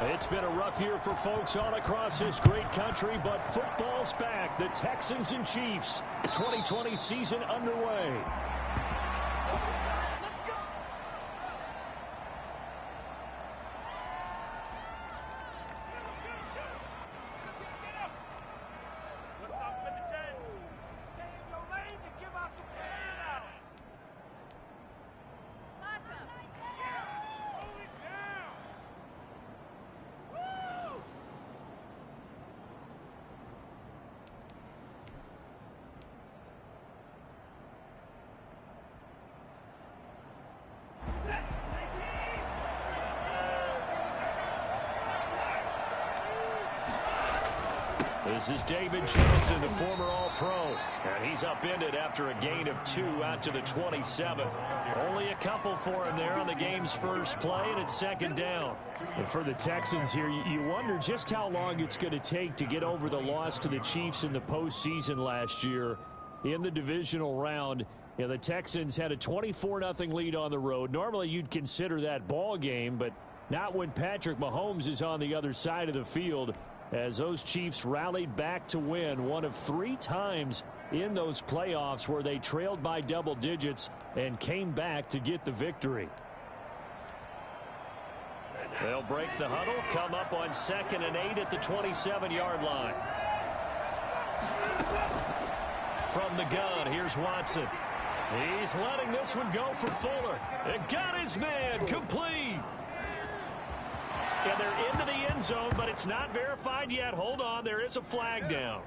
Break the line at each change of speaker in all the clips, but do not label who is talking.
It's been a rough year for folks all across this great country, but football's back. The Texans and Chiefs, 2020 season underway. This is David Johnson, the former All-Pro, and he's upended after a gain of 2 out to the 27. Only a couple for him there on the game's first play, and it's second down. And for the Texans here, you wonder just how long it's going to take to get over the loss to the Chiefs in the postseason last year in the divisional round. You know, the Texans had a 24-0 lead on the road. Normally you'd consider that ball game, but not when Patrick Mahomes is on the other side of the field, as those Chiefs rallied back to win one of 3 times in those playoffs where they trailed by double digits and came back to get the victory. They'll break the huddle, come up on 2nd and 8 at the 27-yard line. From the gun, here's Watson. He's letting this one go for Fuller. It got his man complete. And they're into the end zone, but it's not verified yet. Hold on, there is a flag down.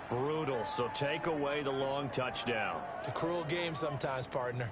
Brutal, so take away the long touchdown.
It's a cruel game sometimes, partner.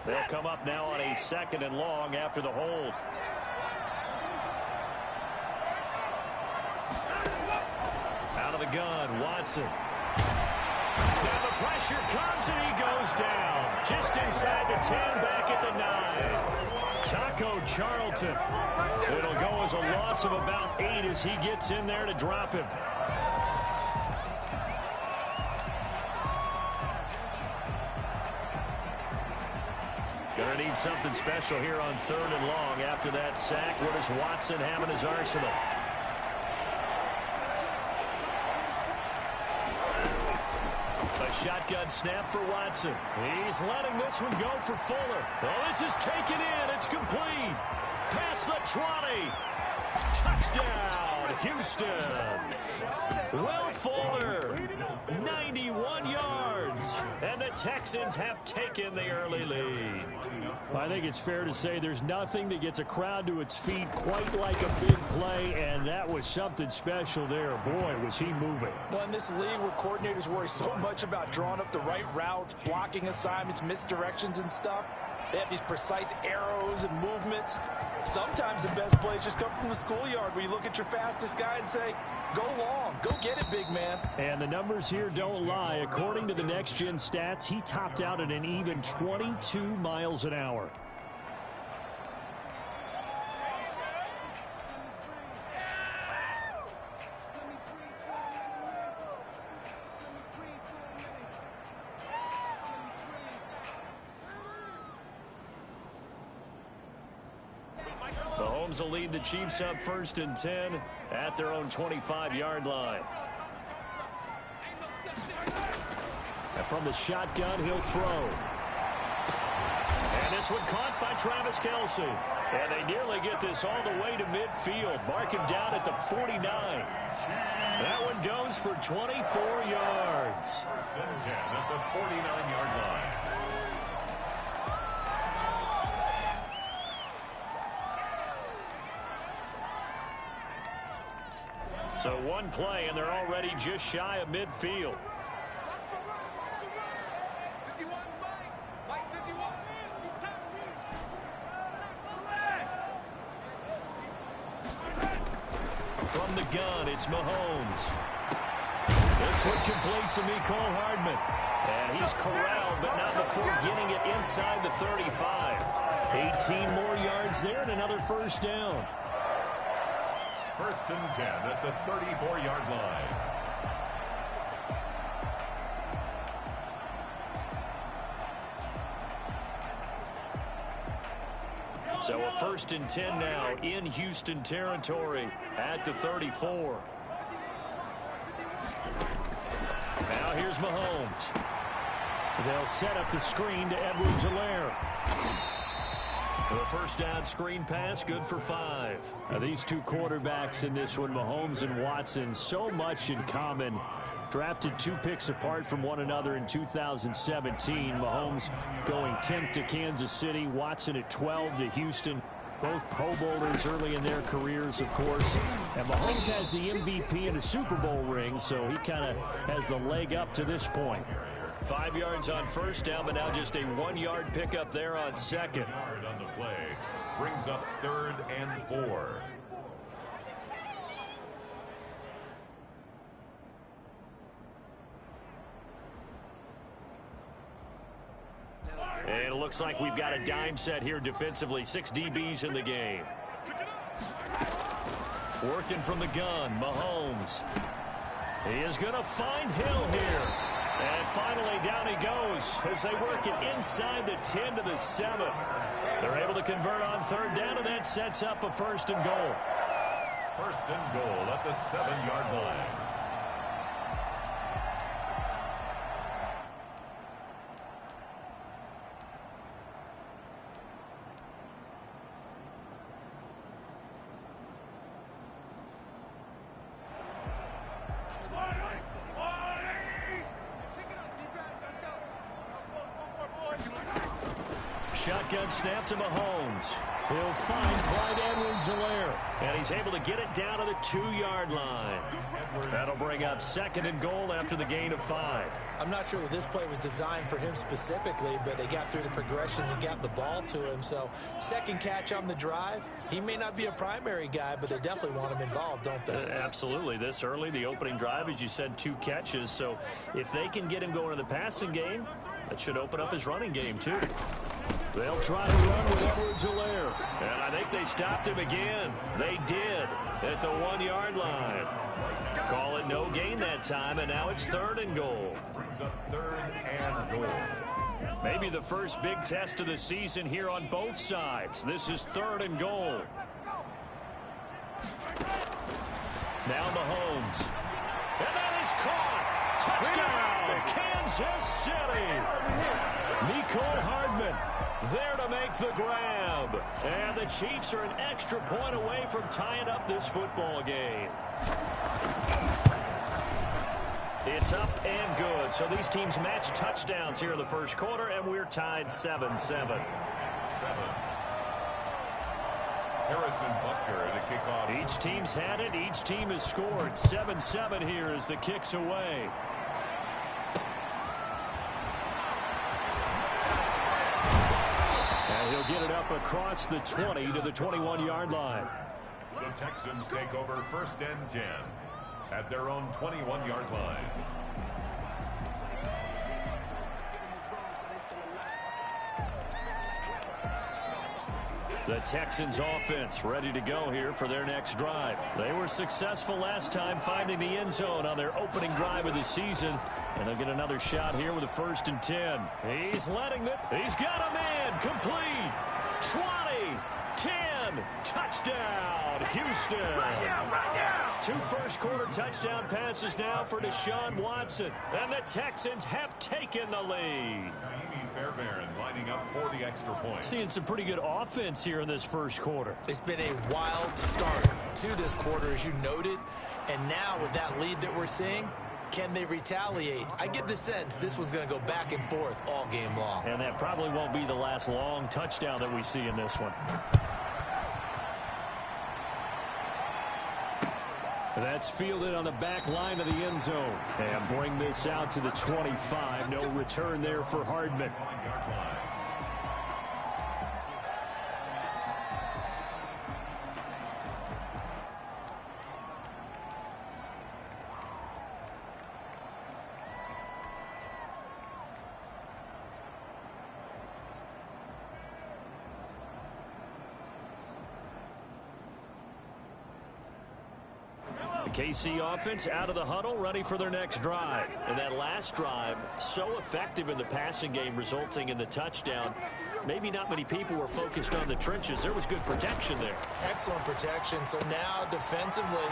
They'll come up now on a 2nd and long after the hold. Out of the gun, Watson. And the pressure comes and he goes down. Just inside the 10, back at the 9. Taco Charlton. It'll go as a loss of about 8 as he gets in there to drop him. Gonna need something special here on 3rd and long after that sack. What does Watson have in his arsenal? A shotgun snap for Watson. He's letting this one go for Fuller. Oh, this is taken in. It's complete. Past the 20. Touchdown, Houston. Will Fuller, 91 yards. And the Texans have taken the early lead. I think it's fair to say there's nothing that gets a crowd to its feet quite like a big play, and that was something special there. Boy, was he moving.
Well, in this league where coordinators worry so much about drawing up the right routes, blocking assignments, misdirections and stuff, they have these precise arrows and movements. Sometimes the best plays just come from the schoolyard where you look at your fastest guy and say, go long, go get it, big man.
And the numbers here don't lie. According to the Next Gen stats, he topped out at an even 22 miles an hour. Mahomes will lead the Chiefs up 1st and 10 at their own 25-yard line. And from the shotgun, he'll throw. And this one caught by Travis Kelce. And they nearly get this all the way to midfield. Mark him down at the 49. That one goes for 24 yards.
1st and 10 at the 49-yard line.
So one play, and they're already just shy of midfield. From the gun, it's Mahomes. This one complete to Mecole Hardman. And he's corralled, but not before getting it inside the 35. 18 more yards there and another first down.
1st and 10 at the 34-yard line.
So a 1st and 10 now in Houston territory at the 34. Now here's Mahomes. They'll set up the screen to Edwards-Helaire. The first down screen pass, good for 5. Now these two quarterbacks in this one, Mahomes and Watson, so much in common. Drafted 2 picks apart from one another in 2017. Mahomes going 10th to Kansas City, Watson at 12 to Houston. Both Pro Bowlers early in their careers, of course. And Mahomes has the MVP and a Super Bowl ring, so he kind of has the leg up to this point. 5 yards on first down, but now just a 1-yard pickup there on second.
Yard on the play brings up 3rd and 4.
And it looks like we've got a dime set here defensively. 6 DBs in the game. Working from the gun, Mahomes. He is going to find Hill here. And finally down he goes as they work it inside the 10 to the 7. They're able to convert on 3rd down, and that sets up a 1st and goal.
1st and goal at the 7-yard line.
Shotgun snap to Mahomes. He'll find Clyde Edwards-Helaire. And he's able to get it down to the 2-yard line. That'll bring up 2nd and goal after the gain of 5.
I'm not sure that this play was designed for him specifically, but they got through the progressions and got the ball to him. So 2nd catch on the drive. He may not be a primary guy, but they definitely want him involved, don't they?
Absolutely. This early, the opening drive, as you said, 2 catches. So if they can get him going in the passing game, that should open up his running game, too. They'll try to run with Edwards-Helaire. And I think they stopped him again. They did at the 1-yard line. Call it no gain that time, and now it's 3rd and goal.
Brings up 3rd and goal.
Maybe the first big test of the season here on both sides. This is 3rd and goal. Now Mahomes. And that is caught. Touchdown, Kansas City. Mecole Hardman there to make the grab. And the Chiefs are an extra point away from tying up this football game. It's up and good. So these teams match touchdowns here in the first quarter, and we're tied 7-7.
Harrison Butker, the kickoff.
Each team's had it. Each team has scored. 7-7 here as the kick's away. And he'll get it up across the 20 to the 21-yard line.
The Texans take over 1st and 10 at their own 21-yard line.
The Texans offense ready to go here for their next drive. They were successful last time finding the end zone on their opening drive of the season. And they'll get another shot here with a 1st and 10. He's letting it. He's got a man. Complete. 20. 10. Touchdown. Houston. Right now. 2 first-quarter touchdown passes now for Deshaun Watson. And the Texans have taken the lead.
Fairbairn lining up for the extra point.
Seeing some pretty good offense here in this first quarter.
It's been a wild start to this quarter, as you noted. And now with that lead that we're seeing, can they retaliate? I get the sense this one's going to go back and forth all game long.
And that probably won't be the last long touchdown that we see in this one. That's fielded on the back line of the end zone. And bring this out to the 25. No return there for Hardman. KC offense out of the huddle, ready for their next drive. And that last drive, so effective in the passing game, resulting in the touchdown. Maybe not many people were focused on the trenches. There was good protection there.
Excellent protection. So now defensively,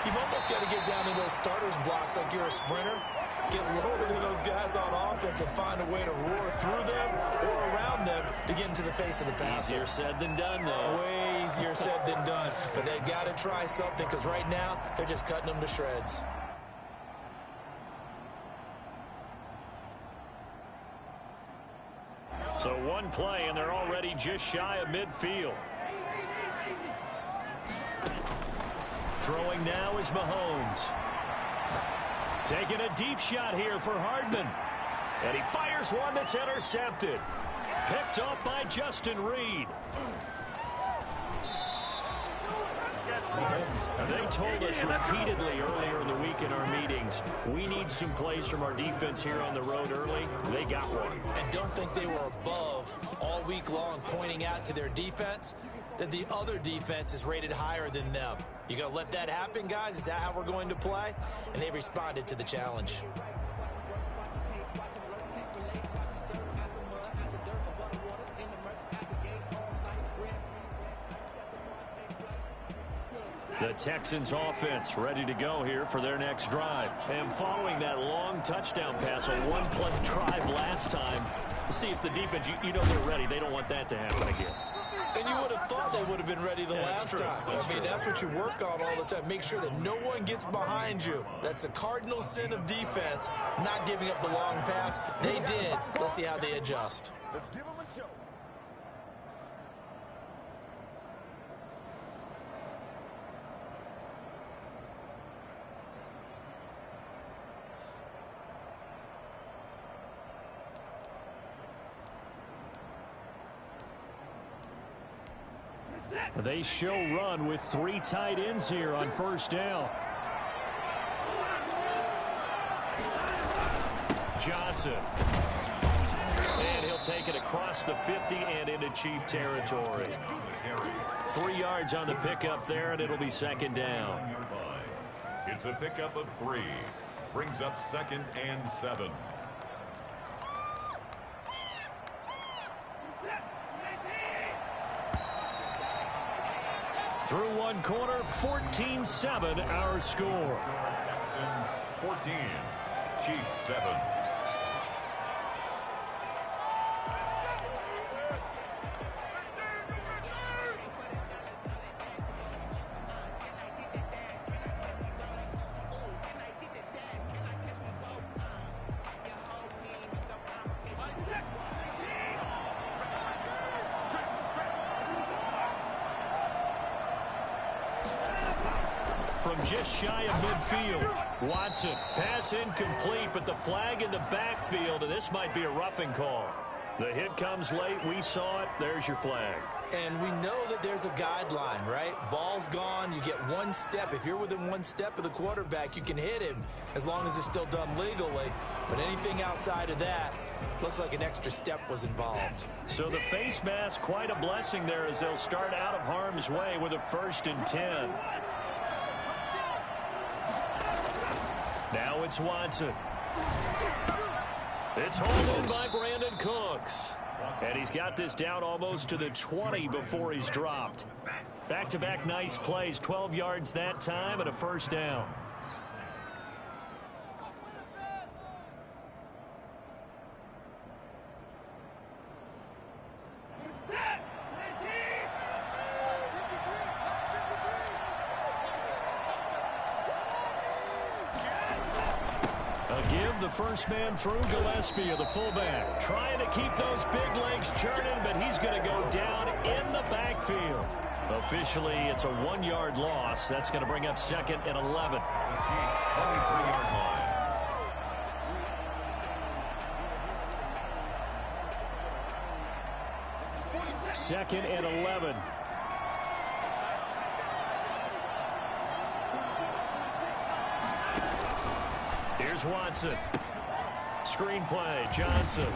you've almost got to get down into those starters blocks like you're a sprinter. Get lower than those guys on offense and find a way to roar through them or around them to get into the face of the passer.
Easier said than done, though.
Way easier said than done. But they've got to try something because right now they're just cutting them to shreds.
So one play, and they're already just shy of midfield. Throwing now is Mahomes. Taking a deep shot here for Hardman. And he fires one that's intercepted. Picked off by Justin Reed. They told us repeatedly earlier in the week in our meetings, we need some plays from our defense here on the road early. They got one.
And don't think they were above all week long pointing out to their defense that the other defense is rated higher than them. You gonna let that happen, guys? Is that how we're going to play? And they responded to the challenge.
The Texans offense ready to go here for their next drive. And following that long touchdown pass, a one-play drive last time, see if the defense, you know they're ready. They don't want that to happen again.
And you would have thought they would have been ready the last time. That's what you work on all the time. Make sure that no one gets behind you. That's the cardinal sin of defense, not giving up the long pass. They did. Let's see how they adjust.
Let's give them a show.
They show run with three tight ends here on first down. Johnson. And he'll take it across the 50 and into Chief territory. 3 yards on the pickup there, and it'll be second down.
It's a pickup of 3. Brings up 2nd and 7.
Through one quarter, 14-7 our score.
Texans 14, Chiefs 7.
From just shy of midfield, Watson, pass incomplete, but the flag in the backfield, and this might be a roughing call. The hit comes late. We saw it. There's your flag.
And we know that there's a guideline, right? Ball's gone. You get one step. If you're within one step of the quarterback, you can hit him as long as it's still done legally. But anything outside of that, looks like an extra step was involved.
So the face mask, quite a blessing there as they'll start out of harm's way with a 1st and 10. Now it's Watson. It's hauled in by Brandon Cooks. And he's got this down almost to the 20 before he's dropped. Back-to-back nice plays, 12 yards that time and a 1st down. The first man through, Gillespie, the fullback, trying to keep those big legs churning, but he's going to go down in the backfield. Officially, it's a 1-yard loss. That's going to bring up 2nd and 11.
Chiefs, 23-yard line.
Second and 11. Here's Watson. Screen play, Johnson.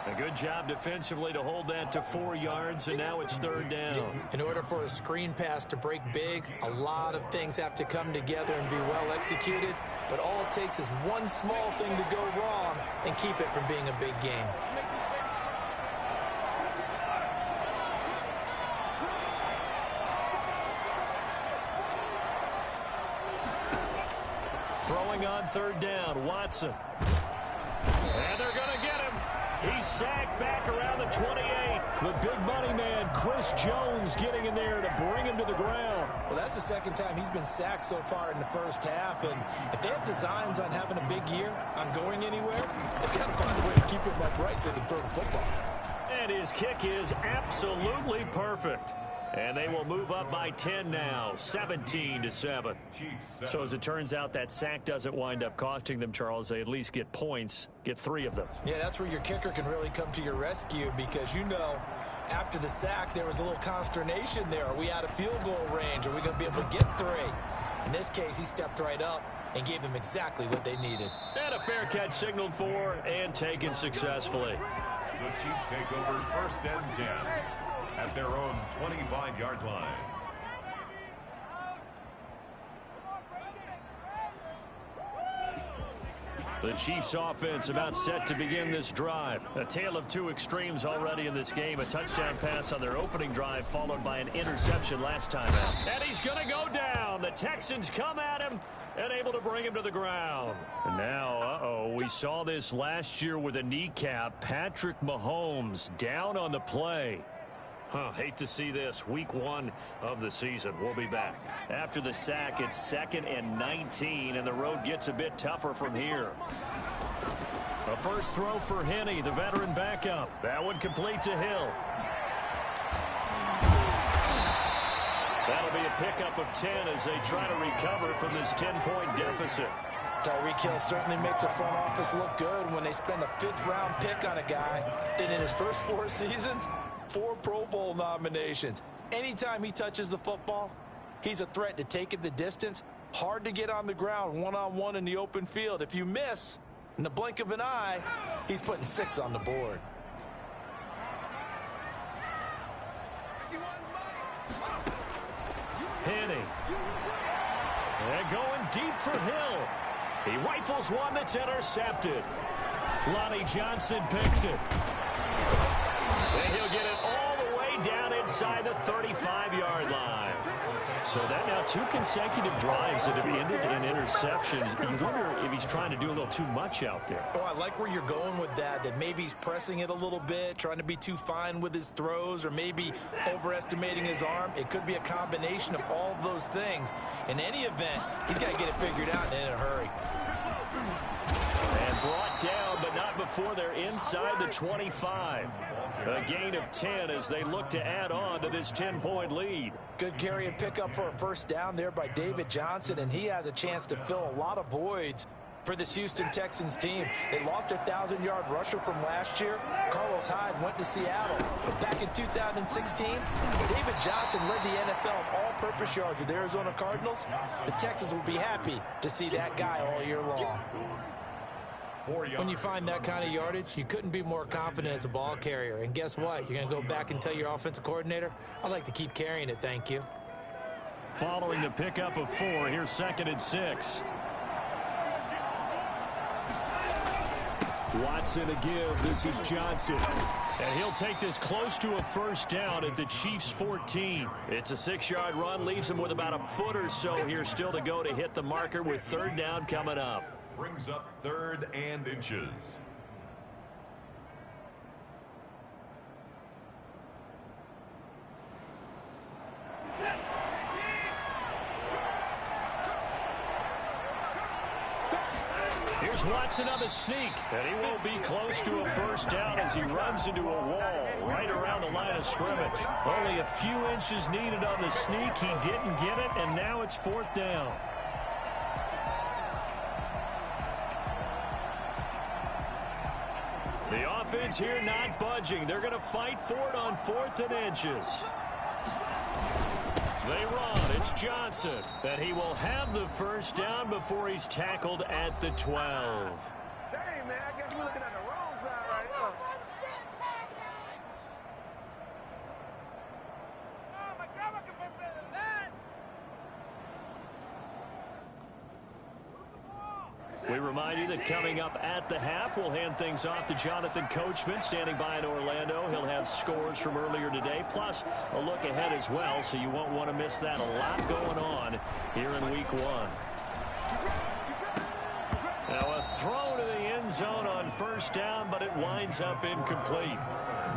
A good job defensively to hold that to 4 yards, and now it's 3rd down.
In order for a screen pass to break big, a lot of things have to come together and be well executed, but all it takes is one small thing to go wrong and keep it from being a big game.
Throwing on 3rd down, Watson. And they're going to get him. He's sacked back around the 28. The big money man, Chris Jones, getting in there to bring him to the ground.
Well, that's the 2nd time he's been sacked so far in the first half, and if they have designs on having a big year, on going anywhere, they've got to find a way to keep him upright so they can throw the football.
And his kick is absolutely perfect. And they will move up by 10 now, 17-7. So as it turns out, that sack doesn't wind up costing them, Charles. They at least get points, get 3 of them.
Yeah, that's where your kicker can really come to your rescue because, you know, after the sack, there was a little consternation there. Are we out of field goal range? Are we going to be able to get 3? In this case, he stepped right up and gave them exactly what they needed.
And a fair catch signaled for and taken successfully.
The Chiefs take over 1st and 10. At their own 25-yard line.
The Chiefs offense about set to begin this drive. A tale of 2 extremes already in this game. A touchdown pass on their opening drive followed by an interception last time out. And he's going to go down. The Texans come at him and able to bring him to the ground. And now, we saw this last year with a kneecap. Patrick Mahomes down on the play. Hate to see this. Week 1 of the season. We'll be back. After the sack, it's 2nd and 19, and the road gets a bit tougher from here. A first throw for Henney, the veteran backup. That one complete to Hill. That'll be a pickup of 10 as they try to recover from this 10-point deficit.
Tyreek Hill certainly makes a front office look good when they spend a 5th-round pick on a guy. Then in his first 4 seasons, 4 Pro Bowl nominations. Anytime he touches the football, he's a threat to take it the distance. Hard to get on the ground one-on-one in the open field. If you miss, in the blink of an eye, he's putting 6 on the board.
Henney. And going deep for Hill. He rifles one that's intercepted. Lonnie Johnson picks it. And he'll get it all the way down inside the 35-yard line. So that now 2 consecutive drives that have ended in interceptions. You wonder if he's trying to do a little too much out there.
Oh, I like where you're going with that maybe he's pressing it a little bit, trying to be too fine with his throws, or maybe overestimating his arm. It could be a combination of all of those things. In any event, he's got to get it figured out and in a hurry.
And brought down, but not before they're inside the 25. A gain of 10 as they look to add on to this 10-point lead.
Good carry and pickup for a first down there by David Johnson, and he has a chance to fill a lot of voids for this Houston Texans team. They lost their 1,000-yard rusher from last year. Carlos Hyde went to Seattle. But back in 2016, David Johnson led the NFL in all-purpose yards with the Arizona Cardinals. The Texans will be happy to see that guy all year long. When you find that kind of yardage, you couldn't be more confident as a ball carrier. And guess what? You're going to go back and tell your offensive coordinator, I'd like to keep carrying it, thank you.
Following the pickup of 4, here's 2nd and 6. Watson to give. This is Johnson. And he'll take this close to a first down at the Chiefs' 14. It's a 6-yard run, leaves him with about a foot or so here still to go to hit the marker with 3rd down coming up.
Brings up 3rd and inches.
Here's Watson on the sneak, and he won't be close to a first down as he runs into a wall right around the line of scrimmage. Only a few inches needed on the sneak. He didn't get it, and now it's 4th down. The offense here not budging. They're going to fight for it on 4th and inches. They run. It's Johnson. And he will have the first down before he's tackled at the 12.
Dang, man, I guess we're looking at the wrong side right now. Oh, my grandma can play better than that.
We remind you that coming up at the half, we'll hand things off to Jonathan Coachman, standing by in Orlando. He'll have scores from earlier today, plus a look ahead as well, so you won't want to miss that. A lot going on here in Week 1. Now a throw to the end zone on first down, but it winds up incomplete.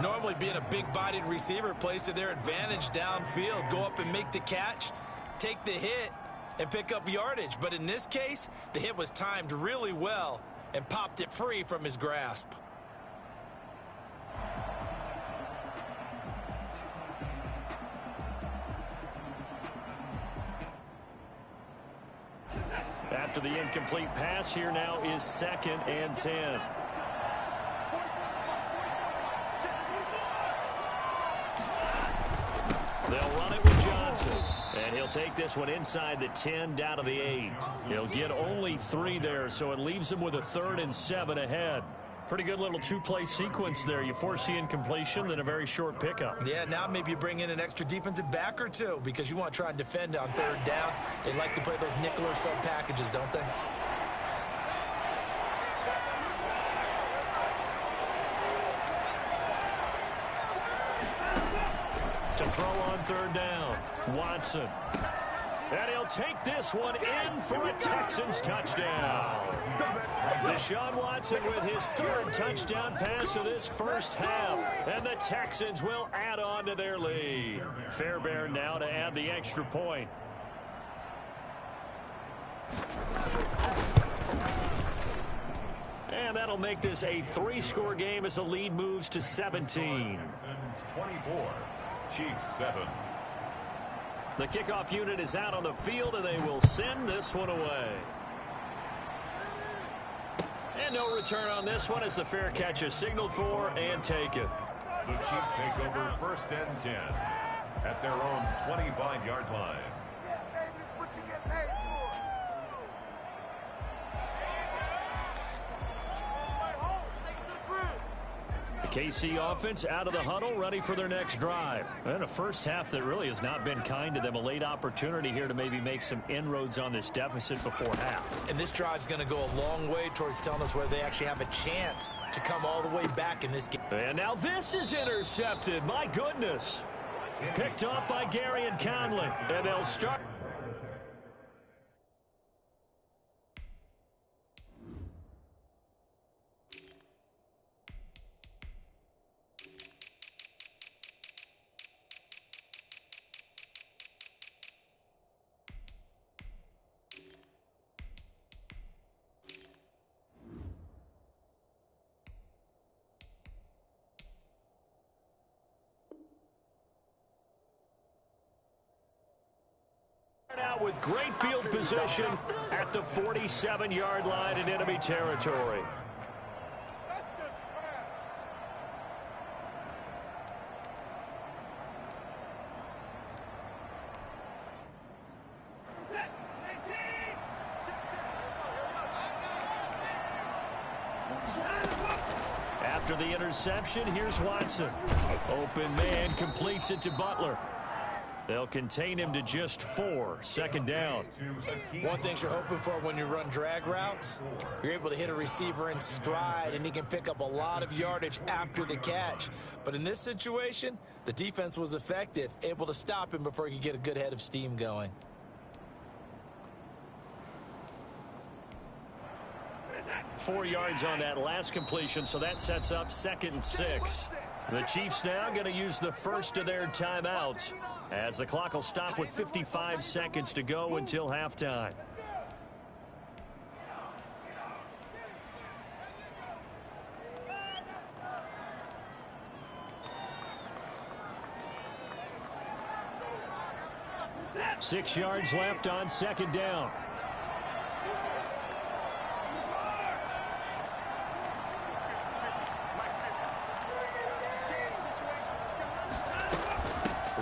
Normally being a big-bodied receiver plays to their advantage downfield. Go up and make the catch, take the hit, and pick up yardage. But in this case, the hit was timed really well and popped it free from his grasp.
After the incomplete pass, here now is 2nd and 10. They'll run it with Johnson. And he'll take this one inside the 10 down to the 8. He'll get only 3 there, so it leaves him with a 3rd and 7 ahead. Pretty good little two-play sequence there. You force the incompletion, then a very short pickup.
Yeah, now maybe you bring in an extra defensive back or two because you want to try and defend on 3rd down. They like to play those nickel or sub packages, don't they?
To throw on 3rd down, Watson. And he'll take this one in for a Texans touchdown. Deshaun Watson with his 3rd touchdown pass of this first half. And the Texans will add on to their lead. Fairbairn now to add the extra point. And that'll make this a 3-score game as the lead moves to 17.
24, Chiefs 7.
The kickoff unit is out on the field, and they will send this one away. And no return on this one as the fair catch is signaled for and taken.
The Chiefs take over 1st and 10 at their own 25-yard line.
Yeah, baby, this is what you get paid for.
The KC offense out of the huddle, ready for their next drive. And a first half that really has not been kind to them. A late opportunity here to maybe make some inroads on this deficit before half.
And this drive's going to go a long way towards telling us whether they actually have a chance to come all the way back in this game.
And now this is intercepted. My goodness. Picked off by Gary and Conley. And they'll start. Out with great field position at the 47-yard line in enemy territory. After the interception, here's Watson. Open man completes it to Butler. They'll contain him to just 4. 2nd down.
One thing you're hoping for when you run drag routes, you're able to hit a receiver in stride, and he can pick up a lot of yardage after the catch. But in this situation, the defense was effective, able to stop him before he could get a good head of steam going.
Four yards on that last completion, so that sets up 2nd and 6. The Chiefs now going to use the first of their timeouts as the clock will stop with 55 seconds to go until halftime. 6 yards left on second down.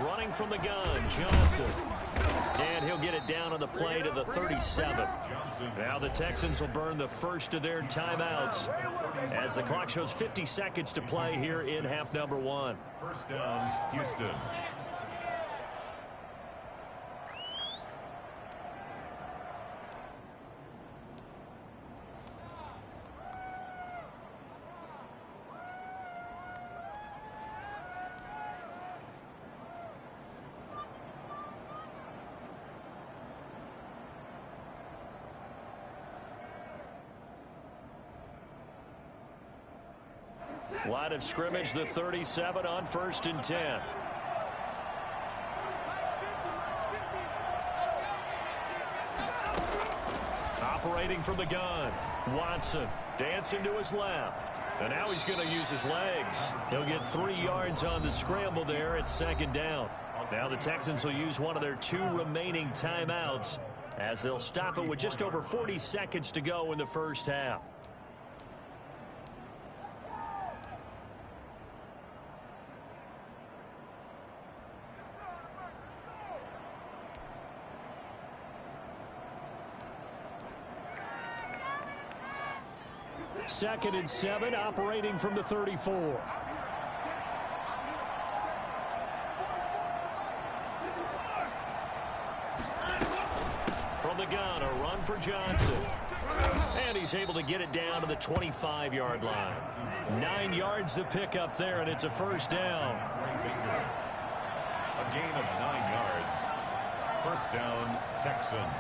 Running from the gun, Johnson. And he'll get it down on the play to the 37. Now the Texans will burn the first of their timeouts as the clock shows 50 seconds to play here in half number 1.
First down, Houston.
Line of scrimmage, the 37 on 1st and 10. Operating from the gun, Watson dancing to his left. And now he's going to use his legs. He'll get 3 yards on the scramble there at second down. Now the Texans will use one of their 2 remaining timeouts as they'll stop it with just over 40 seconds to go in the first half. Second and 7, operating from the 34. From the gun, a run for Johnson. And he's able to get it down to the 25-yard line. 9 yards to pick up there, and it's a first down.
A gain of 9 yards. First down, Texans.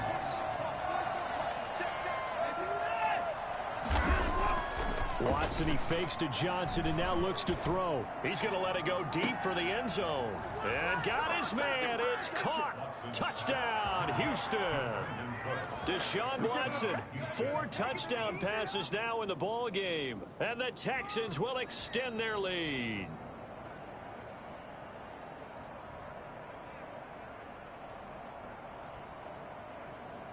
Watson, he fakes to Johnson and now looks to throw. He's going to let it go deep for the end zone. And got his man. It's caught. Touchdown, Houston. Deshaun Watson, 4 touchdown passes now in the ball game. And the Texans will extend their lead.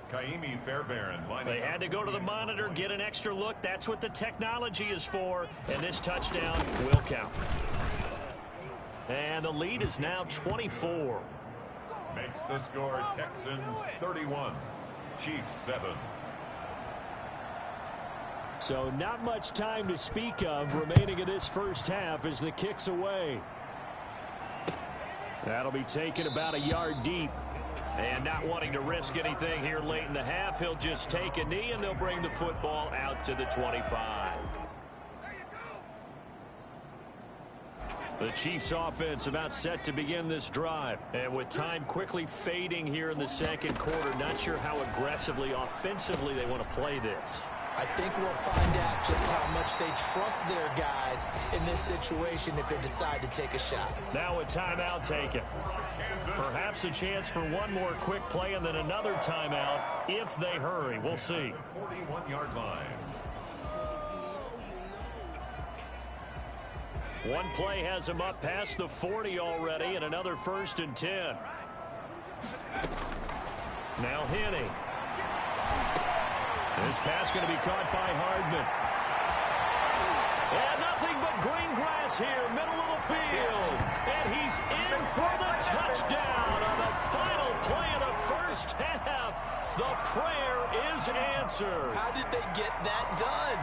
Kaimi Fairbairn.
They had to go to the monitor, get an extra look. That's what the technology is for. And this touchdown will count. And the lead is now 24.
Makes the score Texans 31, Chiefs 7.
So not much time to speak of remaining in this first half as the kick's away. That'll be taken about a yard deep. And not wanting to risk anything here late in the half, he'll just take a knee and they'll bring the football out to the 25. The Chiefs offense about set to begin this drive. And with time quickly fading here in the second quarter, not sure how aggressively, offensively they want to play this.
I think we'll find out just how much they trust their guys in this situation if they decide to take a shot.
Now a timeout taken. Perhaps a chance for one more quick play and then another timeout if they hurry. We'll see.
41-yard line.
One play has him up past the 40 already and another 1st and 10. Now Henney. This pass going to be caught by Hardman. And nothing but green grass here, middle of the field. And he's in for the touchdown on the final play of the first half. The prayer is answered.
How did they get that done?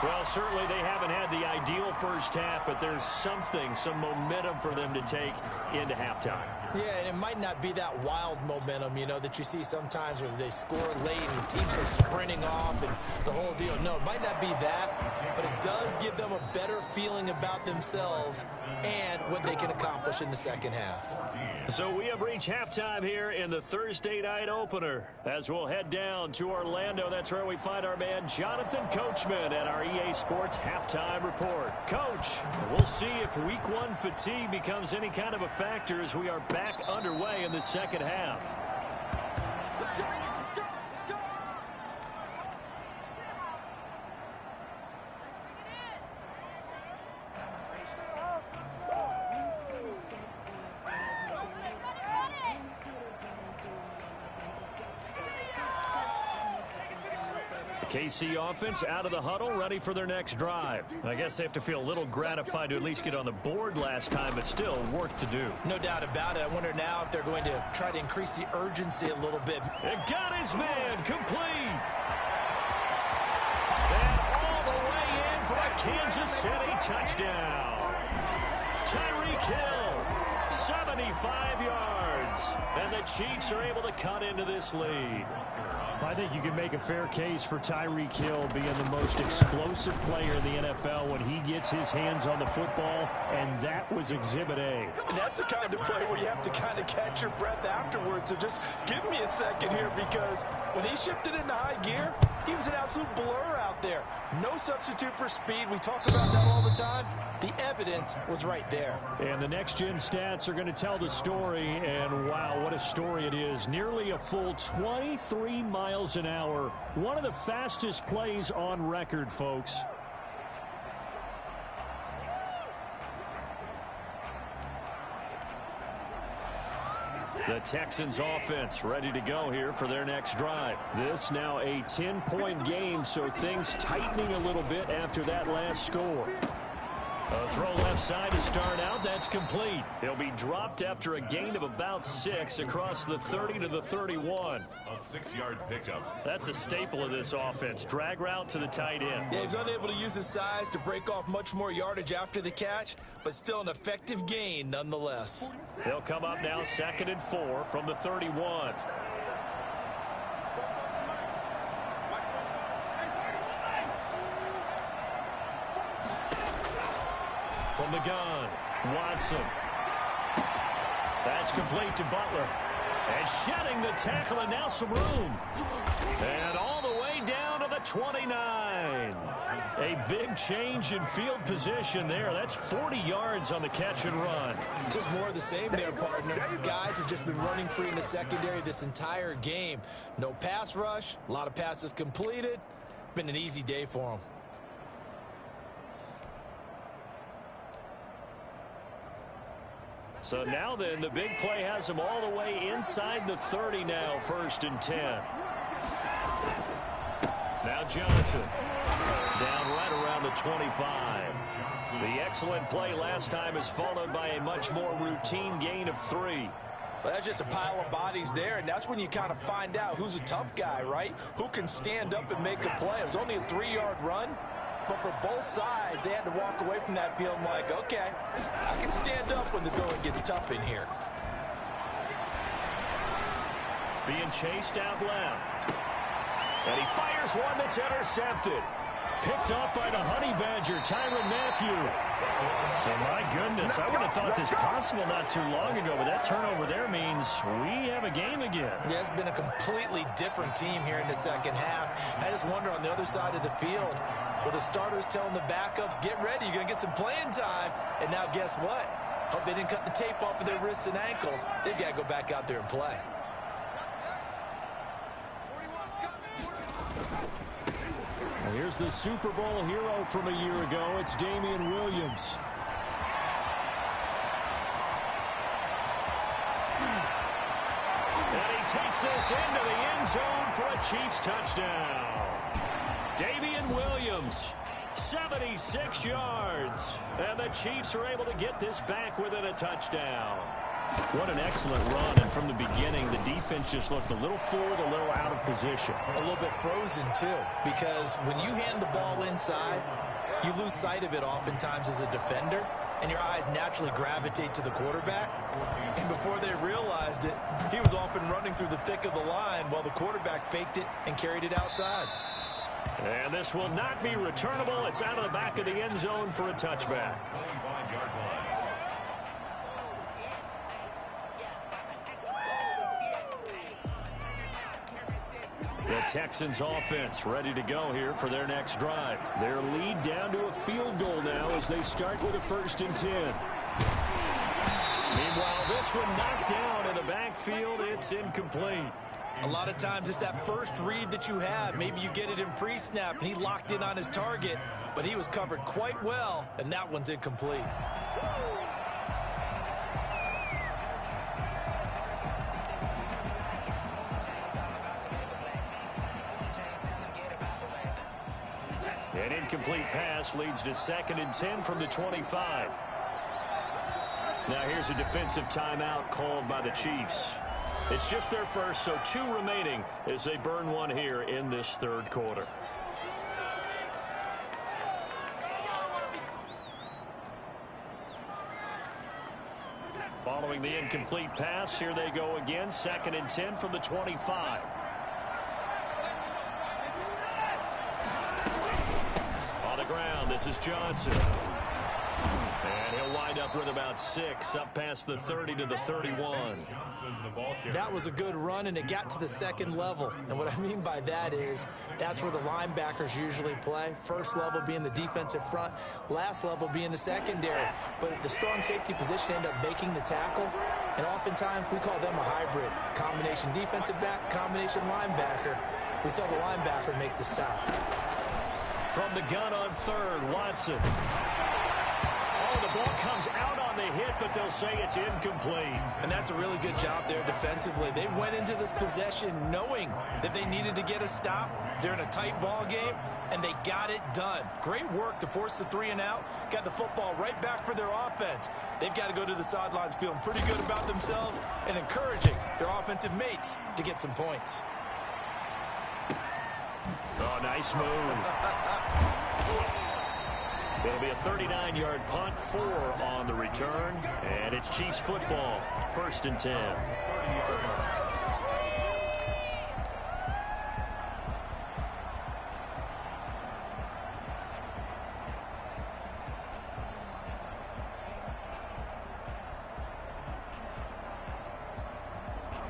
Well, certainly they haven't had the ideal first half, but there's something, some momentum for them to take into halftime.
Yeah, and it might not be that wild momentum, you know, that you see sometimes where they score late and teams are sprinting off and the whole deal. No, it might not be that, but it does give them a better feeling about themselves and what they can accomplish in the second half.
So we have reached halftime here in the Thursday night opener. As we'll head down to Orlando, that's where we find our man Jonathan Coachman at our EA Sports Halftime Report. Coach, we'll see if Week 1 fatigue becomes any kind of a factor as we are back underway in the second half. KC offense out of the huddle, ready for their next drive. I guess they have to feel a little gratified to at least get on the board last time, but still work to do.
No doubt about it. I wonder now if they're going to try to increase the urgency a little bit.
It got his man complete. And all the way in for a Kansas City touchdown. Tyreek Hill, 75 yards. And the Chiefs are able to cut into this lead.
I think you can make a fair case for Tyreek Hill being the most explosive player in the NFL when he gets his hands on the football, and that was Exhibit A.
And that's the kind of play where you have to kind of catch your breath afterwards. So just give me a second here, because when he shifted into high gear, he was an absolute blur out there. No substitute for speed. We talk about that all the time. The evidence was right there.
And the next-gen stats are going to tell the story, and wow, what a story it is. Nearly a full 23 miles an hour. One of the fastest plays on record, folks.
The Texans offense ready to go here for their next drive. This now a 10-point game, so things tightening a little bit after that last score. A throw left side to start out. That's complete. He'll be dropped after a gain of about 6 across the 30 to the 31.
A 6-yard pickup.
That's a staple of this offense. Drag route to the tight end.
Yeah, he's unable to use his size to break off much more yardage after the catch, but still an effective gain nonetheless.
They'll come up now 2nd and 4 from the 31. From the gun, Watson. That's complete to Butler. And shedding the tackle, and now some room. And all the way down to the 29. A big change in field position there. That's 40 yards on the catch and run.
Just more of the same there, partner. Guys have just been running free in the secondary this entire game. No pass rush, a lot of passes completed. Been an easy day for them.
So now then, the big play has them all the way inside the 30 now, 1st and 10. Now Johnson, down right around the 25. The excellent play last time is followed by a much more routine gain of 3.
Well, that's just a pile of bodies there, and that's when you kind of find out who's a tough guy, right? Who can stand up and make a play. It was only a 3-yard run. But for both sides, they had to walk away from that field like, okay, I can stand up when the going gets tough in here.
Being chased out left. And he fires one that's intercepted. Picked up by the Honey Badger, Tyrann Mathieu. So, my goodness, I would have thought this possible not too long ago, but that turnover there means we have a game again.
Yeah, it's been a completely different team here in the second half. I just wonder on the other side of the field, well, the starters telling the backups, get ready, you're going to get some playing time. And now guess what? Hope they didn't cut the tape off of their wrists and ankles. They've got to go back out there and play.
Well, here's the Super Bowl hero from a year ago. It's Damian Williams.
And he takes this into the end zone for a Chiefs touchdown. Damian Williams, 76 yards. And the Chiefs are able to get this back within a touchdown. What an excellent run. And from the beginning, the defense just looked a little fooled, a little out of position.
A little bit frozen, too, because when you hand the ball inside, you lose sight of it oftentimes as a defender, and your eyes naturally gravitate to the quarterback. And before they realized it, he was off and running through the thick of the line while the quarterback faked it and carried it outside.
And this will not be returnable. It's out of the back of the end zone for a touchback.
25-yard line.
The Texans offense ready to go here for their next drive. Their lead down to a field goal now as they start with a 1st and 10. Meanwhile, this one knocked down in the backfield. It's incomplete.
A lot of times it's that first read that you have. Maybe you get it in pre-snap, and he locked in on his target, but he was covered quite well, and that one's incomplete.
An incomplete pass leads to 2nd and 10 from the 25. Now here's a defensive timeout called by the Chiefs. It's just their first, so 2 remaining as they burn one here in this 3rd quarter. Following the incomplete pass, here they go again. 2nd and 10 from the 25. On the ground, this is Johnson. And he'll wind up with about 6, up past the 30 to the 31.
That was a good run, and it got to the 2nd level. And what I mean by that is that's where the linebackers usually play. First level being the defensive front, last level being the secondary. But the strong safety position ended up making the tackle, and oftentimes we call them a hybrid. Combination defensive back, combination linebacker. We saw the linebacker make the stop.
From the gun on 3rd, Watson. Oh, the ball comes out on the hit, but they'll say it's incomplete.
And that's a really good job there defensively. They went into this possession knowing that they needed to get a stop. They're in a tight ball game, and they got it done. Great work to force the 3 and out. Got the football right back for their offense. They've got to go to the sidelines feeling pretty good about themselves and encouraging their offensive mates to get some points.
Oh, nice move. It'll be a 39-yard punt, 4 on the return, and it's Chiefs football, 1st and 10.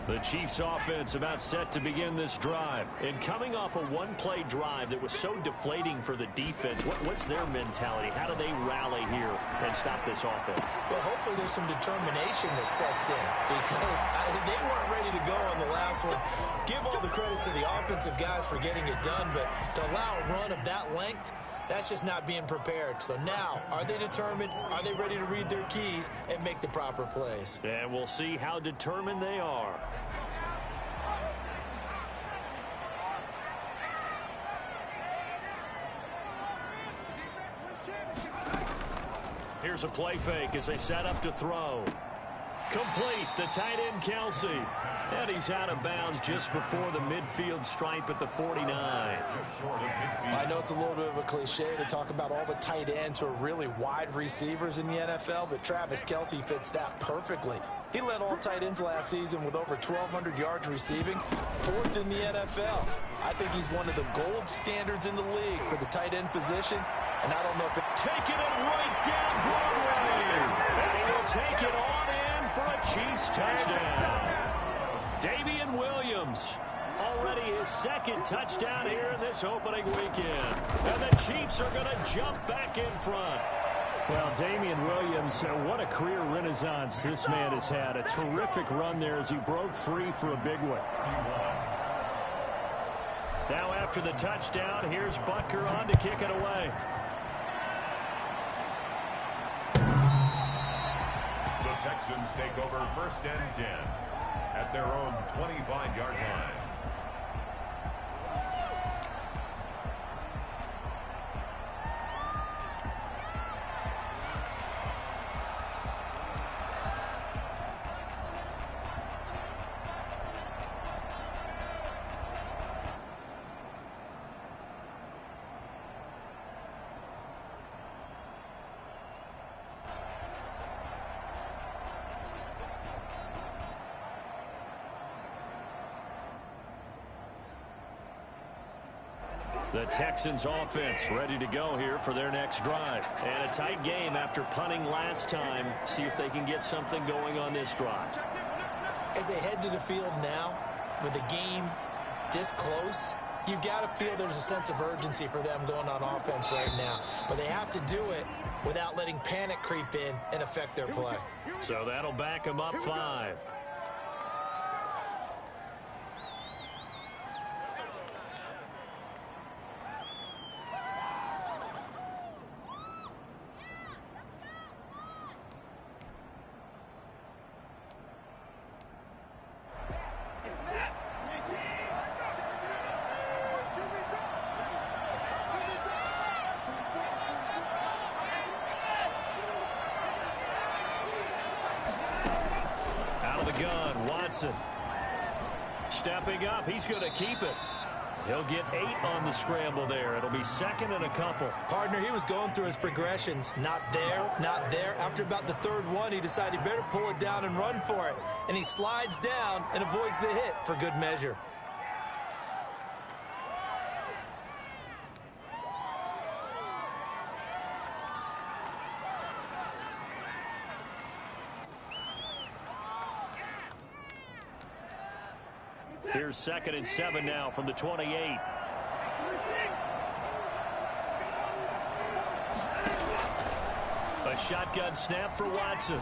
The Chiefs offense about set to begin this drive. And coming off a one-play drive that was so deflating for the defense, what's their mentality? How do they rally here and stop this offense?
Well, hopefully there's some determination that sets in, because they weren't ready to go on the last one. Give all the credit to the offensive guys for getting it done, but to allow a run of that length, that's just not being prepared. So now, are they determined? Are they ready to read their keys and make the proper plays?
And we'll see how determined they are. Here's a play fake as they set up to throw. Complete, the tight end Kelsey. And he's out of bounds just before the midfield stripe at the 49.
I know it's a little bit of a cliche to talk about all the tight ends who are really wide receivers in the NFL, but Travis Kelsey fits that perfectly. He led all tight ends last season with over 1,200 yards receiving, 4th in the NFL. I think he's one of the gold standards in the league for the tight end position, and I don't know if
taking it right down Broadway. And he'll take it on in for a Chiefs touchdown. Damian Williams, already his 2nd touchdown here in this opening weekend. And the Chiefs are going to jump back in front.
Well, Damian Williams, what a career renaissance this man has had. A terrific run there as he broke free for a big one.
Now after the touchdown, here's Butker on to kick it away.
The Texans take over 1st and 10 at their own 25-yard line.
The Texans offense ready to go here for their next drive. And a tight game after punting last time. See if they can get something going on this drive.
as they head to the field now, with the game this close, you've got to feel there's a sense of urgency for them going on offense right now. But they have to do it without letting panic creep in and affect their play.
So that'll back them up 5. the gun, Watson. Stepping up, he's going to keep it. He'll get 8 on the scramble there. It'll be second and a couple.
Partner, he was going through his progressions. Not there, not there. After about the third one, he decided he better pull it down and run for it. And he slides down and avoids the hit for good measure.
Here's second and 7 now from the 28. A shotgun snap for Watson.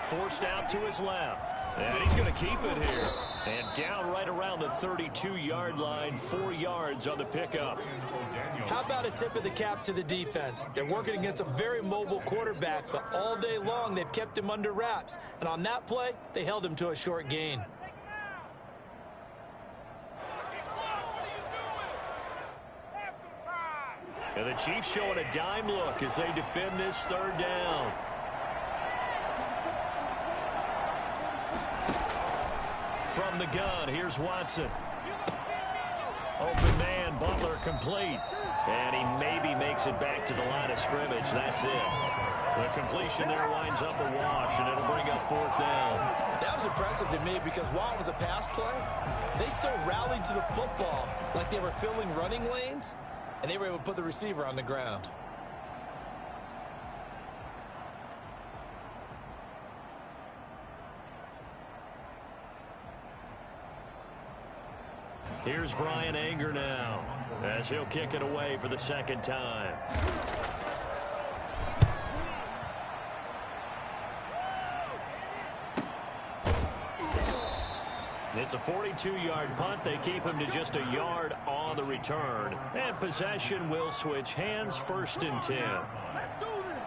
Forced out to his left. And he's going to keep it here. And down right around the 32-yard line, 4 yards on the pickup.
How about a tip of the cap to the defense? They're working against a very mobile quarterback, but all day long they've kept him under wraps. And on that play, they held him to a short gain.
And the Chiefs showing a dime look as they defend this third down. From the gun, here's Watson. Open man, Butler complete. And he maybe makes it back to the line of scrimmage. That's it. The completion there winds up a wash, and it'll bring up fourth down.
That was impressive to me because while it was a pass play, they still rallied to the football like they were filling running lanes. And they were able to put the receiver on the ground.
Here's Brian Anger now as he'll kick it away for the second time. It's a 42-yard punt. They keep him to just a yard on the return. And possession will switch hands, first and 10.
Let's do this.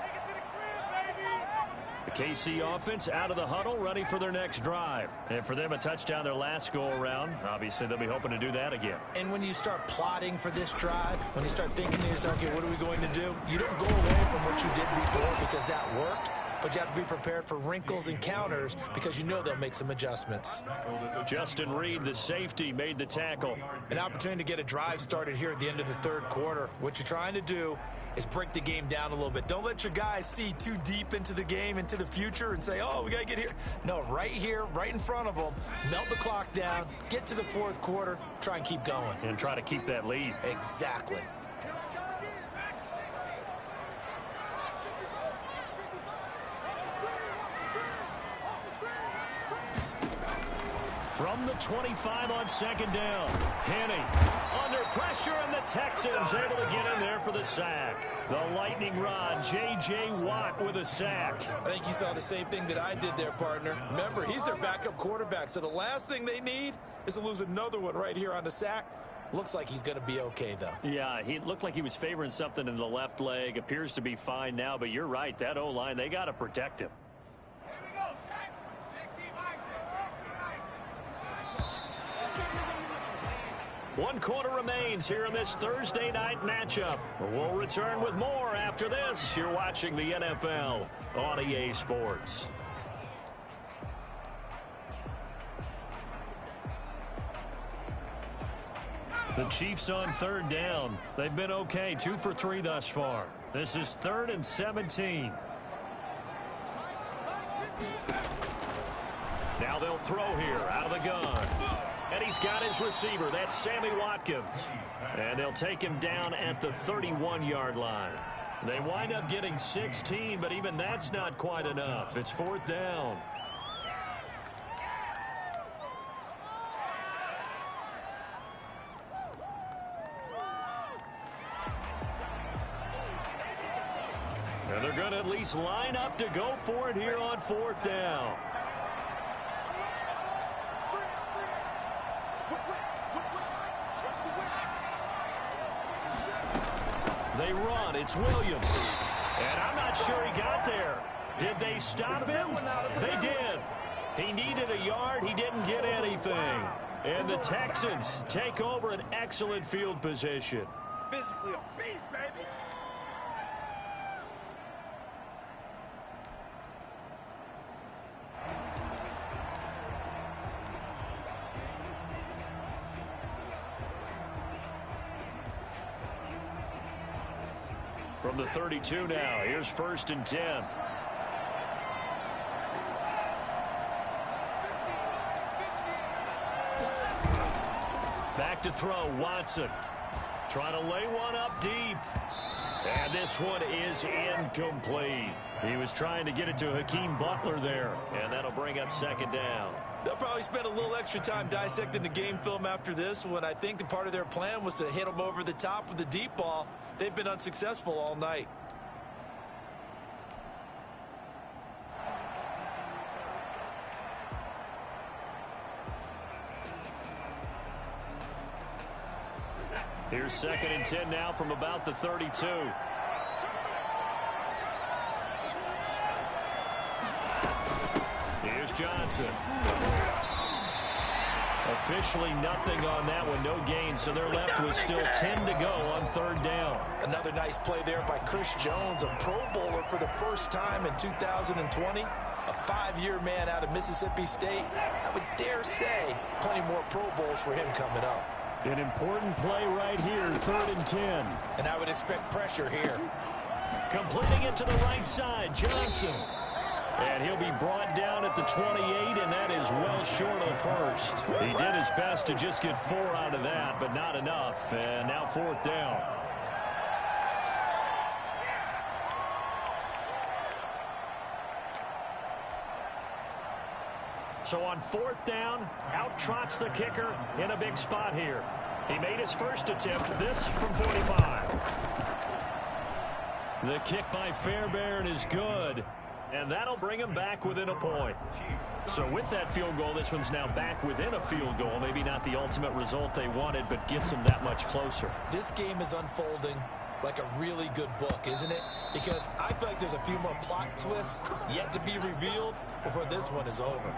Take it to the crib, baby.
The KC offense out of the huddle, ready for their next drive. And for them, a touchdown their last go-around. Obviously, they'll be hoping to do that again.
And when you start plotting for this drive, when you start thinking to yourself, okay, what are we going to do? You don't go away from what you did before because that worked. But you have to be prepared for wrinkles and counters because you know they'll make some adjustments.
Justin Reed, the safety, made the tackle.
An opportunity to get a drive started here at the end of the third quarter. What you're trying to do is break the game down a little bit. Don't let your guys see too deep into the game, into the future, and say, oh, we got to get here. No, right here, right in front of them, melt the clock down, get to the fourth quarter, try and keep going.
And try to keep that lead.
Exactly.
From the 25 on second down. Henny under pressure, and the Texans able to get in there for the sack. The lightning rod, J.J. Watt with a sack.
I think you saw the same thing that I did there, partner. Remember, he's their backup quarterback, so the last thing they need is to lose another one right here on the sack. Looks like he's going to be okay, though.
Yeah, he looked like he was favoring something in the left leg. Appears to be fine now, but you're right. That O-line, they got to protect him. One quarter remains here in this Thursday night matchup. We'll return with more after this. You're watching the NFL on EA Sports. The Chiefs on third down. They've been okay, 2 for 3 thus far. This is 3rd and 17. Now they'll throw here out of the gun. And he's got his receiver. That's Sammy Watkins. And they'll take him down at the 31-yard line. They wind up getting 16, but even that's not quite enough. It's 4th down. And they're going to at least line up to go for it here on 4th down. They run. It's Williams. And I'm not sure he got there. Did they stop him? They did. He needed a yard. He didn't get anything. And the Texans take over an excellent field position.
Physically a beast, baby.
From the 32 now, here's 1st and 10. Back to throw, Watson. Trying to lay one up deep. And this one is incomplete. He was trying to get it to Hakeem Butler there. And that'll bring up 2nd down.
They'll probably spend a little extra time dissecting the game film after this one. I think the part of their plan was to hit him over the top with the deep ball. They've been unsuccessful all night.
Here's 2nd and 10 now from about the 32. Here's Johnson. Officially nothing on that one, no gain, so they're left with still 10 to go on 3rd down.
Another nice play there by Chris Jones, a Pro Bowler for the first time in 2020. A 5-year man out of Mississippi State. I would dare say plenty more Pro Bowls for him coming up.
An important play right here, 3rd and 10.
And I would expect pressure here.
Completing it to the right side, Johnson. And he'll be brought down at the 28, and that is well short of 1st. He did his best to just get 4 out of that, but not enough. And now 4th down. So on 4th down, out trots the kicker in a big spot here. He made his first attempt, this from 45. The kick by Fairbairn is good, and that'll bring him back within a point. So with that field goal, this one's now back within a field goal. Maybe not the ultimate result they wanted, but gets them that much closer.
This game is unfolding like a really good book, isn't it? Because I feel like there's a few more plot twists yet to be revealed before this one is over.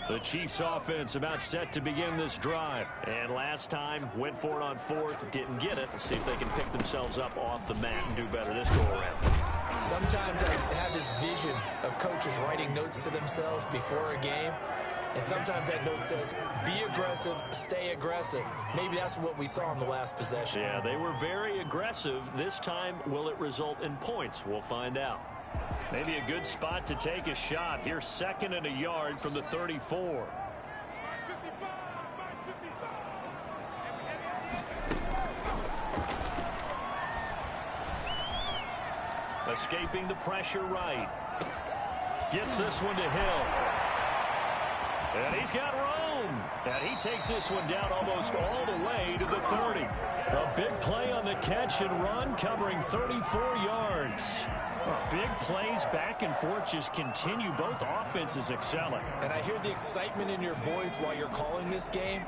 The Chiefs offense about set to begin this drive. And last time, went for it on 4th, didn't get it. Let's see if they can pick themselves up off the mat and do better this go-around.
Sometimes I have this vision of coaches writing notes to themselves before a game. And sometimes that note says, be aggressive, stay aggressive. Maybe that's what we saw in the last possession.
Yeah, they were very aggressive. This time, will it result in points? We'll find out. Maybe a good spot to take a shot. Here's 2nd and a yard from the 34. Escaping the pressure right. Gets this one to Hill. And he's got room. And he takes this one down almost all the way to the 30. A big play on the catch and run, covering 34 yards. Big plays back and forth just continue. Both offenses excelling.
And I hear the excitement in your voice while you're calling this game.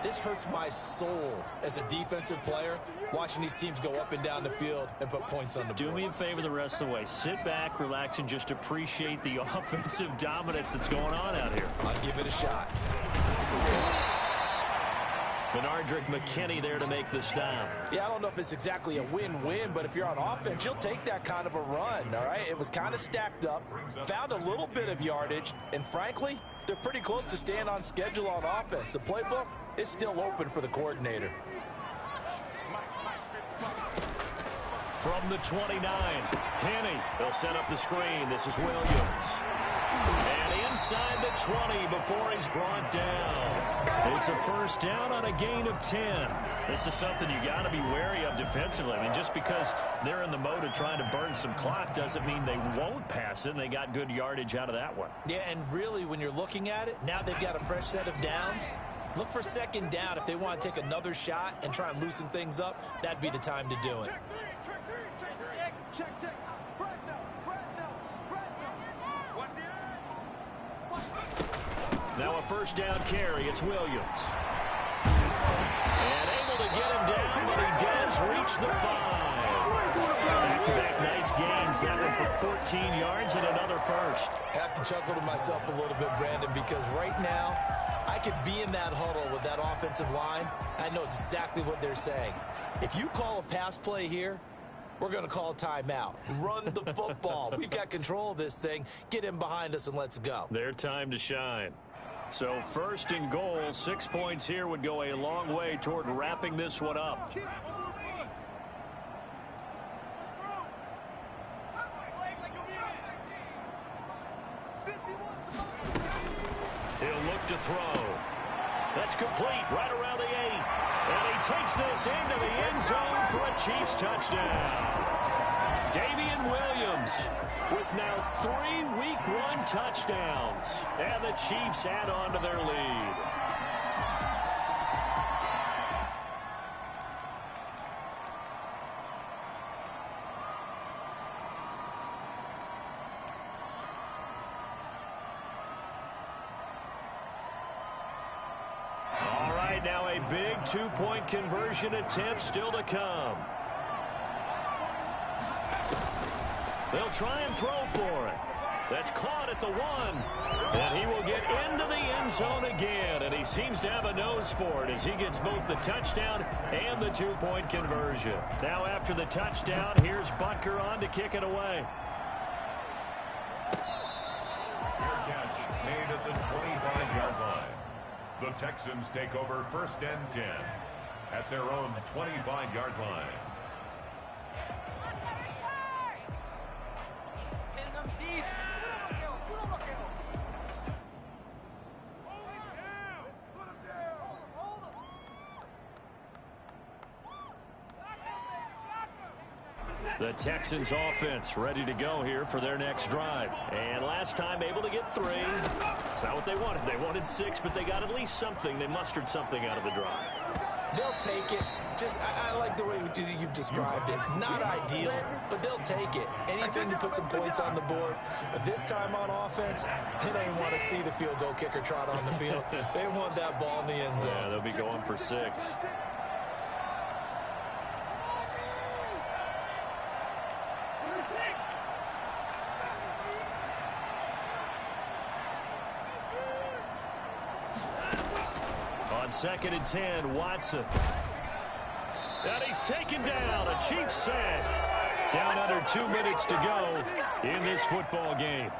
This hurts my soul as a defensive player, watching these teams go up and down the field and put points on the board.
Do me a favor the rest of the way. Sit back, relax, and just appreciate the offensive dominance that's going on out here.
I'll give it a shot.
Benardrick McKinney there to make the stop.
Yeah, I don't know if it's exactly a win-win, but if you're on offense, you'll take that kind of a run, all right? It was kind of stacked up, found a little bit of yardage, and frankly, they're pretty close to staying on schedule on offense. The playbook is still open for the coordinator.
From the 29, Penny. They'll set up the screen. This is Williams. And inside the 20 before he's brought down. It's a 1st down on a gain of 10. This is something you got to be wary of defensively. I mean, just because they're in the mode of trying to burn some clock doesn't mean they won't pass it, and they got good yardage out of that one.
Yeah, and really, when you're looking at it, now they've got a fresh set of downs. Look for 2nd down. If they want to take another shot and try and loosen things up, that'd be the time to do it.
Now a 1st down carry. It's Williams. And able to get him down, but he does reach the 5. Back-to-back nice gains. That one for 14 yards and another 1st.
I have to chuckle to myself a little bit, Brandon, because right now I could be in that huddle with that offensive line. I know exactly what they're saying. If you call a pass play here, we're going to call timeout. Run the football. We've got control of this thing. Get him behind us and let's go.
Their time to shine. So first and goal, 6 points here would go a long way toward wrapping this one up. He'll look to throw. That's complete right around the 8. And he takes this into the end zone for a Chiefs touchdown. Damian Williams with now 3 Week 1 touchdowns. And the Chiefs add on to their lead. All right, now a big 2-point conversion attempt still to come. They'll try and throw for it. That's caught at the 1. And he will get into the end zone again. And he seems to have a nose for it as he gets both the touchdown and the 2-point conversion. Now after the touchdown, here's Butker on to kick it away.
Catch made at the 25-yard line. The Texans take over first and 10 at their own 25-yard line.
The Texans offense ready to go here for their next drive. And last time able to get 3. It's not what they wanted. They wanted 6, but they got at least something. They mustered something out of the drive.
They'll take it. I like the way you've described it. Not ideal, but they'll take it. Anything to put some points on the board. But this time on offense, they don't even want to see the field goal kicker trot on the field. They want that ball in the end zone.
Yeah, they'll be going for 6. On 2nd and 10, Watson. And he's taken down. A Chiefs sack. Down under 2 minutes to go in this football game.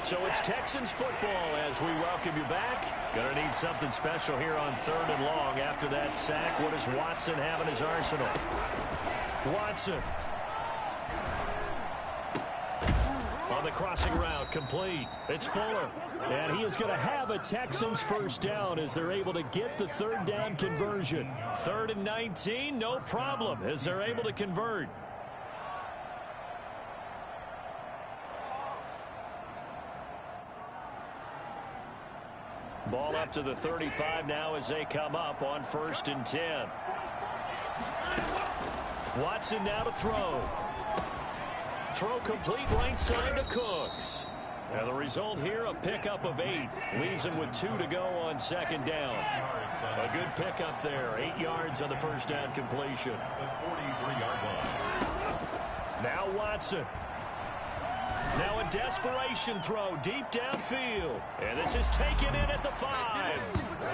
So it's Texans football as we welcome you back. Gonna need something special here on 3rd and long. After that sack, what does Watson have in his arsenal? Watson. On the crossing route, complete. It's Fuller. And he is going to have a Texans first down as they're able to get the 3rd down conversion. 3rd and 19, no problem as they're able to convert. Ball up to the 35 now as they come up on 1st and 10. Watson now to throw. Throw complete right side to Cooks. And the result here, a pickup of 8. Leaves him with 2 to go on 2nd down. A good pickup there. 8 yards on the first down completion.
The 43-yard line.
Now Watson. Now a desperation throw deep downfield. And this is taken in at the 5.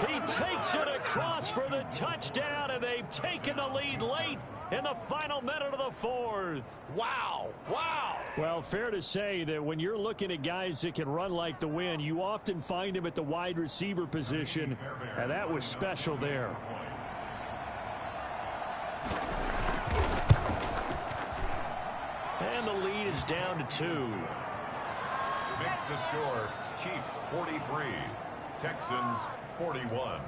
He takes it across for the touchdown, and they've taken the lead late in the final minute of the 4th.
Wow. Wow.
Well, fair to say that when you're looking at guys that can run like the wind, you often find him at the wide receiver position, and that was special there. And the lead is down to 2.
Makes the score Chiefs 43, Texans 41.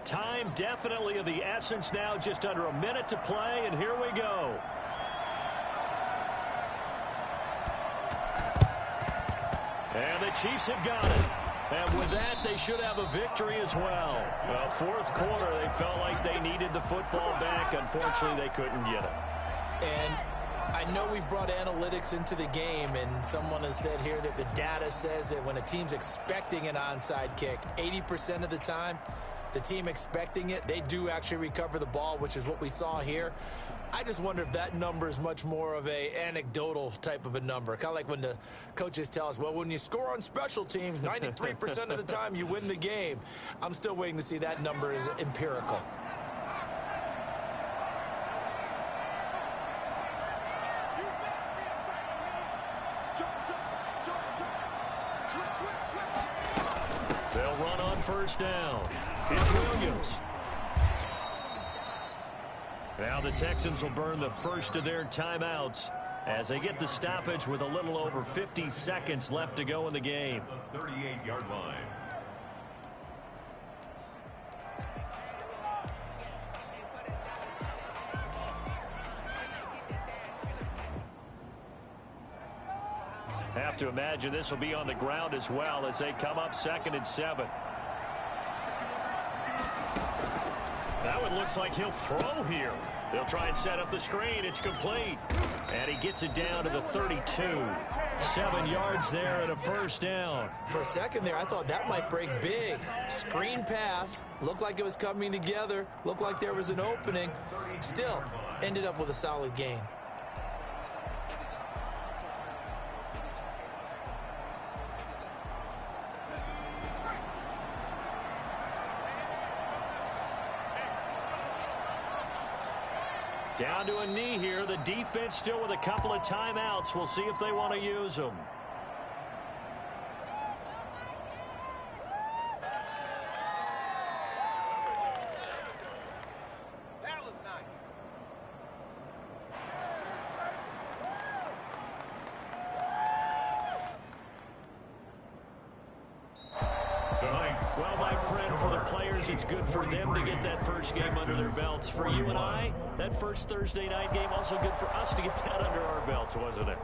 Time definitely of the essence now, just under a minute to play, and here we go. And the Chiefs have got it. And with that, they should have a victory as well. Well, 4th quarter, they felt like they needed the football back. Unfortunately, they couldn't get it.
And I know we've brought analytics into the game, and someone has said here that the data says that when a team's expecting an onside kick, 80% of the time, the team expecting it, they do actually recover the ball, which is what we saw here. I just wonder if that number is much more of a anecdotal type of a number. Kind of like when the coaches tell us, well, when you score on special teams, 93% of the time you win the game. I'm still waiting to see that number is empirical.
They'll run on first down. It's Williams. Now the Texans will burn the first of their timeouts as they get the stoppage with a little over 50 seconds left to go in the game.
The 38-yard line.
Have to imagine this will be on the ground as well as they come up 2nd and 7. That one looks like he'll throw here. They'll try and set up the screen. It's complete. And he gets it down to the 32. 7 yards there and a first down.
For a second there, I thought that might break big. Screen pass. Looked like it was coming together. Looked like there was an opening. Still, ended up with a solid gain.
Down to a knee here. The defense still with a couple of timeouts. We'll see if they want to use them.
That was nice.
Tonight's
Well, my friend, for the players, it's good for them to get that first game under their belts. For you and I, that first Thursday night game, also good for us to get that under our belts, wasn't it?